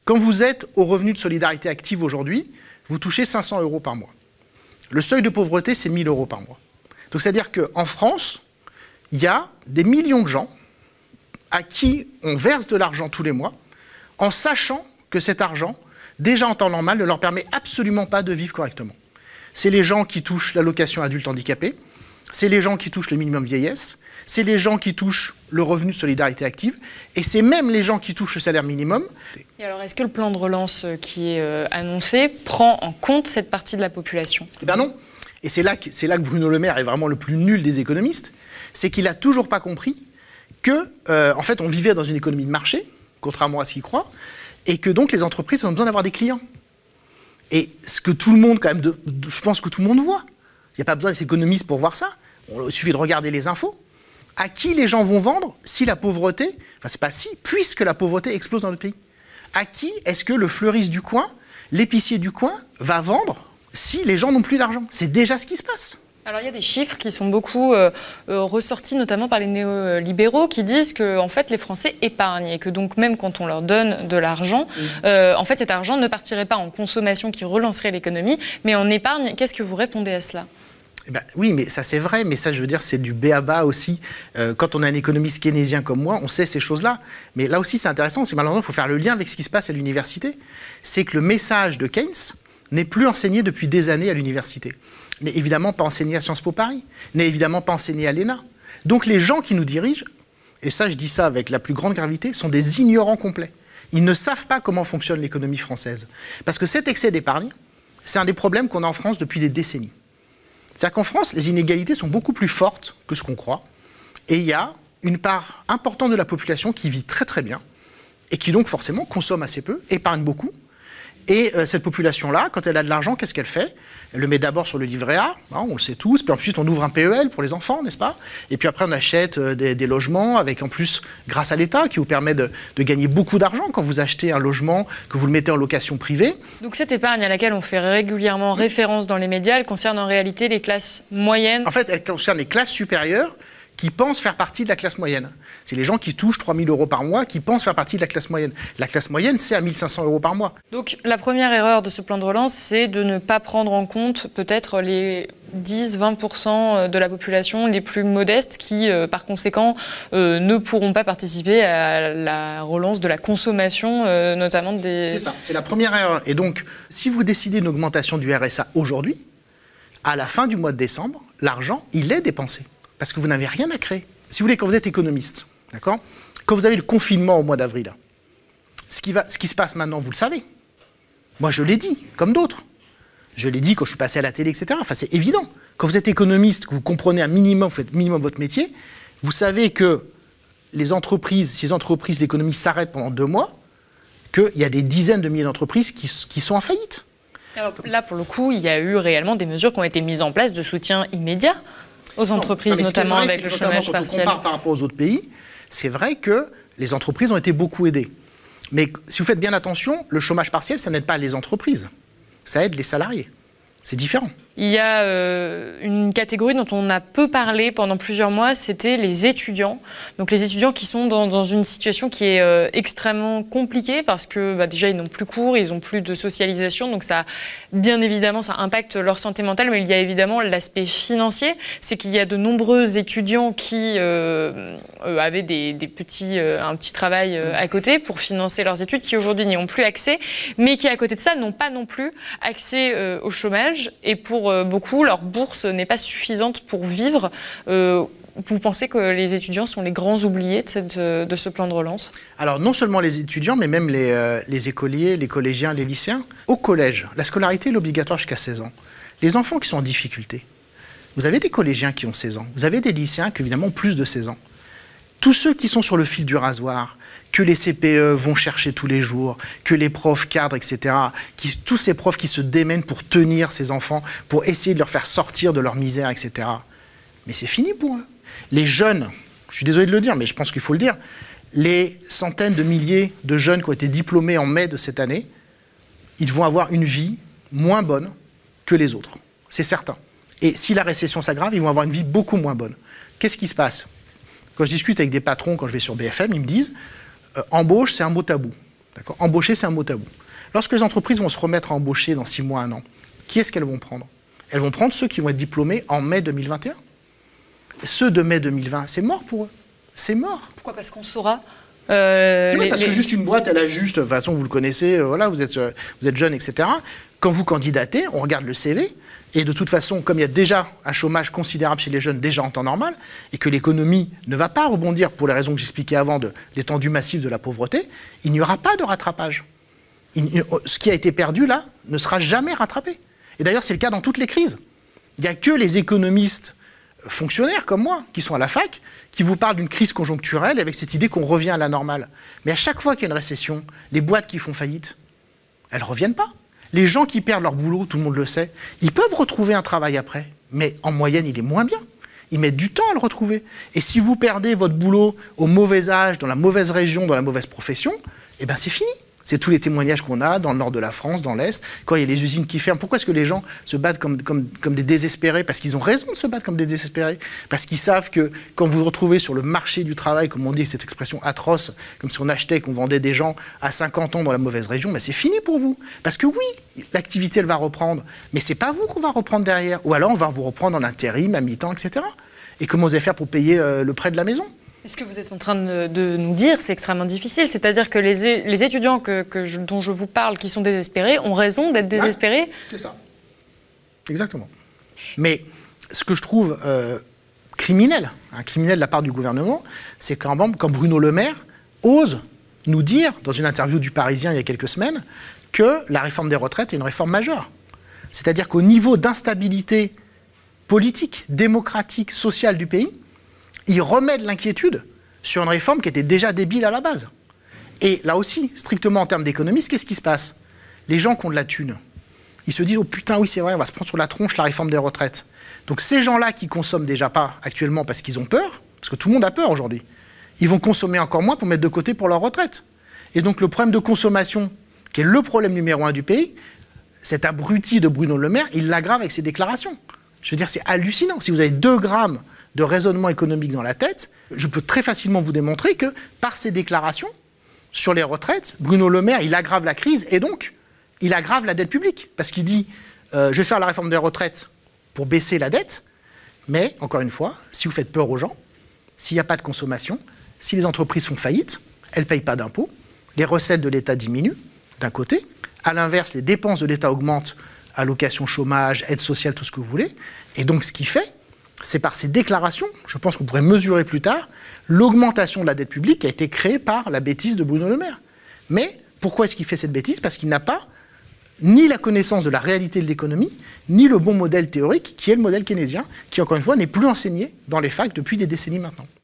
Quand vous êtes au revenu de solidarité active aujourd'hui, vous touchez 500 € par mois. Le seuil de pauvreté, c'est 1 000 € par mois. Donc c'est-à-dire qu'en France, il y a des millions de gens à qui on verse de l'argent tous les mois, en sachant que cet argent, déjà en temps normal, ne leur permet absolument pas de vivre correctement. C'est les gens qui touchent l'allocation adulte handicapé, c'est les gens qui touchent le minimum vieillesse, c'est les gens qui touchent le revenu de solidarité active, et c'est même les gens qui touchent le salaire minimum. Et alors, est-ce que le plan de relance qui est annoncé prend en compte cette partie de la population? Eh bien non. Et c'est là que Bruno Le Maire est vraiment le plus nul des économistes, c'est qu'il n'a toujours pas compris que, en fait, on vivait dans une économie de marché, contrairement à ce qu'il croit, et que donc les entreprises ont besoin d'avoir des clients. Et ce que tout le monde, quand même, je pense que tout le monde voit. Il n'y a pas besoin des économistes pour voir ça. Il suffit de regarder les infos. À qui les gens vont vendre si la pauvreté, enfin c'est pas si, puisque la pauvreté explose dans notre pays? À qui est-ce que le fleuriste du coin, l'épicier du coin, va vendre si les gens n'ont plus d'argent? C'est déjà ce qui se passe. Alors il y a des chiffres qui sont beaucoup ressortis, notamment par les néolibéraux, qui disent que en fait, les Français épargnent et que donc même quand on leur donne de l'argent, en fait cet argent ne partirait pas en consommation qui relancerait l'économie, mais en épargne. Qu'est-ce que vous répondez à cela? Eh ben, oui, mais ça c'est vrai, mais ça je veux dire c'est du b.a.-ba aussi. Quand on a un économiste keynésien comme moi, on sait ces choses-là. Mais là aussi c'est intéressant, c'est malheureusement il faut faire le lien avec ce qui se passe à l'université. C'est que le message de Keynes n'est plus enseigné depuis des années à l'université. N'est évidemment pas enseigné à Sciences Po Paris, n'est évidemment pas enseigné à l'ENA. Donc les gens qui nous dirigent, et ça je dis ça avec la plus grande gravité, sont des ignorants complets. Ils ne savent pas comment fonctionne l'économie française. Parce que cet excès d'épargne, c'est un des problèmes qu'on a en France depuis des décennies. C'est-à-dire qu'en France, les inégalités sont beaucoup plus fortes que ce qu'on croit. Et il y a une part importante de la population qui vit très très bien et qui donc forcément consomme assez peu, épargne beaucoup. Et cette population-là, quand elle a de l'argent, qu'est-ce qu'elle fait? Elle le met d'abord sur le livret A, hein, on le sait tous, puis ensuite on ouvre un PEL pour les enfants, n'est-ce pas? Et puis après on achète des logements avec en plus, grâce à l'État, qui vous permet de gagner beaucoup d'argent quand vous achetez un logement, que vous le mettez en location privée. Donc cette épargne à laquelle on fait régulièrement référence dans les médias, elle concerne en réalité les classes moyennes? En fait, elle concerne les classes supérieures qui pensent faire partie de la classe moyenne. C'est les gens qui touchent 3 000 € par mois qui pensent faire partie de la classe moyenne. La classe moyenne, c'est à 1 500 € par mois. Donc la première erreur de ce plan de relance, c'est de ne pas prendre en compte peut-être les 10-20% de la population les plus modestes qui, par conséquent, ne pourront pas participer à la relance de la consommation, notamment des... C'est ça, c'est la première erreur. Et donc, si vous décidez une augmentation du RSA aujourd'hui, à la fin du mois de décembre, l'argent, il est dépensé. Parce que vous n'avez rien à créer. Si vous voulez, quand vous êtes économiste, d'accord, quand vous avez le confinement au mois d'avril, ce qui se passe maintenant, vous le savez. Moi, je l'ai dit, comme d'autres. Je l'ai dit quand je suis passé à la télé, etc. Enfin, c'est évident. Quand vous êtes économiste, que vous comprenez un minimum, vous faites minimum votre métier, vous savez que les entreprises, si les entreprises, l'économie s'arrête pendant 2 mois, qu'il y a des dizaines de milliers d'entreprises qui sont en faillite. Alors, là, pour le coup, il y a eu réellement des mesures qui ont été mises en place de soutien immédiat aux entreprises, notamment avec le chômage partiel. Quand on compare par rapport aux autres pays, c'est vrai que les entreprises ont été beaucoup aidées. Mais si vous faites bien attention, le chômage partiel, ça n'aide pas les entreprises. Ça aide les salariés. C'est différent. Il y a une catégorie dont on a peu parlé pendant plusieurs mois, c'était les étudiants. Donc les étudiants qui sont dans une situation qui est extrêmement compliquée parce que déjà ils n'ont plus cours, ils n'ont plus de socialisation, donc ça, bien évidemment, ça impacte leur santé mentale, mais il y a évidemment l'aspect financier, c'est qu'il y a de nombreux étudiants qui avaient un petit travail à côté pour financer leurs études, qui aujourd'hui n'y ont plus accès, mais qui à côté de ça n'ont pas non plus accès au chômage, et pour beaucoup, leur bourse n'est pas suffisante pour vivre. Vous pensez que les étudiants sont les grands oubliés de ce plan de relance? Alors non seulement les étudiants, mais même les écoliers, les collégiens, les lycéens. Au collège, la scolarité est obligatoire jusqu'à 16 ans. Les enfants qui sont en difficulté, vous avez des collégiens qui ont 16 ans, vous avez des lycéens qui évidemment ont plus de 16 ans. Tous ceux qui sont sur le fil du rasoir, que les CPE vont chercher tous les jours, que les profs cadres, etc., tous ces profs qui se démènent pour tenir ces enfants, pour essayer de leur faire sortir de leur misère, etc. Mais c'est fini pour eux. Les jeunes, je suis désolé de le dire, mais je pense qu'il faut le dire, les centaines de milliers de jeunes qui ont été diplômés en mai de cette année, ils vont avoir une vie moins bonne que les autres. C'est certain. Et si la récession s'aggrave, ils vont avoir une vie beaucoup moins bonne. Qu'est-ce qui se passe? Quand je discute avec des patrons, quand je vais sur BFM, ils me disent embauche, c'est un mot tabou. Embaucher, c'est un mot tabou. Lorsque les entreprises vont se remettre à embaucher dans 6 mois, 1 an, qui est-ce qu'elles vont prendre? Elles vont prendre ceux qui vont être diplômés en mai 2021. Ceux de mai 2020, c'est mort pour eux. C'est mort. Pourquoi? Parce qu'on saura. Parce que juste une boîte, elle a juste, de toute façon, vous le connaissez, voilà, vous êtes jeune, etc. Quand vous candidatez, on regarde le CV, et de toute façon, comme il y a déjà un chômage considérable chez les jeunes, déjà en temps normal, et que l'économie ne va pas rebondir pour les raisons que j'expliquais avant de l'étendue massive de la pauvreté, il n'y aura pas de rattrapage. Ce qui a été perdu, là, ne sera jamais rattrapé. Et d'ailleurs, c'est le cas dans toutes les crises. Il n'y a que les économistes fonctionnaires comme moi, qui sont à la fac, qui vous parlent d'une crise conjoncturelle avec cette idée qu'on revient à la normale. Mais à chaque fois qu'il y a une récession, les boîtes qui font faillite, elles ne reviennent pas. Les gens qui perdent leur boulot, tout le monde le sait, ils peuvent retrouver un travail après, mais en moyenne, il est moins bien. Ils mettent du temps à le retrouver. Et si vous perdez votre boulot au mauvais âge, dans la mauvaise région, dans la mauvaise profession, eh ben c'est fini. C'est tous les témoignages qu'on a dans le nord de la France, dans l'Est, quand il y a les usines qui ferment. Pourquoi est-ce que les gens se battent comme des désespérés? Parce qu'ils ont raison de se battre comme des désespérés. Parce qu'ils savent que quand vous vous retrouvez sur le marché du travail, comme on dit, cette expression atroce, comme si on achetait, qu'on vendait des gens à 50 ans dans la mauvaise région, ben c'est fini pour vous. Parce que oui, l'activité, elle va reprendre, mais c'est pas vous qu'on va reprendre derrière. Ou alors on va vous reprendre en intérim, à mi-temps, etc. Et comment vous allez faire pour payer le prêt de la maison? Ce que vous êtes en train de nous dire, c'est extrêmement difficile. C'est-à-dire que les étudiants dont je vous parle, qui sont désespérés, ont raison d'être désespérés. Ouais, c'est ça. Exactement. Mais ce que je trouve criminel de la part du gouvernement, c'est quand Bruno Le Maire ose nous dire, dans une interview du Parisien il y a quelques semaines, que la réforme des retraites est une réforme majeure. C'est-à-dire qu'au niveau d'instabilité politique, démocratique, sociale du pays, il remet de l'inquiétude sur une réforme qui était déjà débile à la base. Et là aussi, strictement en termes d'économie, qu'est-ce qui se passe? Les gens qui ont de la thune, ils se disent « Oh putain, oui, c'est vrai, on va se prendre sur la tronche la réforme des retraites ». Donc ces gens-là qui consomment déjà pas actuellement parce qu'ils ont peur, parce que tout le monde a peur aujourd'hui, ils vont consommer encore moins pour mettre de côté pour leur retraite. Et donc le problème de consommation, qui est le problème numéro 1 du pays, cet abruti de Bruno Le Maire, il l'aggrave avec ses déclarations. Je veux dire, c'est hallucinant. Si vous avez 2 grammes de raisonnement économique dans la tête, je peux très facilement vous démontrer que par ses déclarations sur les retraites, Bruno Le Maire, il aggrave la crise et donc il aggrave la dette publique. Parce qu'il dit je vais faire la réforme des retraites pour baisser la dette, mais encore une fois, si vous faites peur aux gens, s'il n'y a pas de consommation, si les entreprises font faillite, elles ne payent pas d'impôts, les recettes de l'État diminuent d'un côté, à l'inverse, les dépenses de l'État augmentent, allocations chômage, aide sociale, tout ce que vous voulez, et donc ce qu'il fait, c'est par ces déclarations, je pense qu'on pourrait mesurer plus tard, l'augmentation de la dette publique qui a été créée par la bêtise de Bruno Le Maire. Mais pourquoi est-ce qu'il fait cette bêtise? Parce qu'il n'a pas ni la connaissance de la réalité de l'économie, ni le bon modèle théorique, qui est le modèle keynésien, qui, encore une fois, n'est plus enseigné dans les facs depuis des décennies maintenant.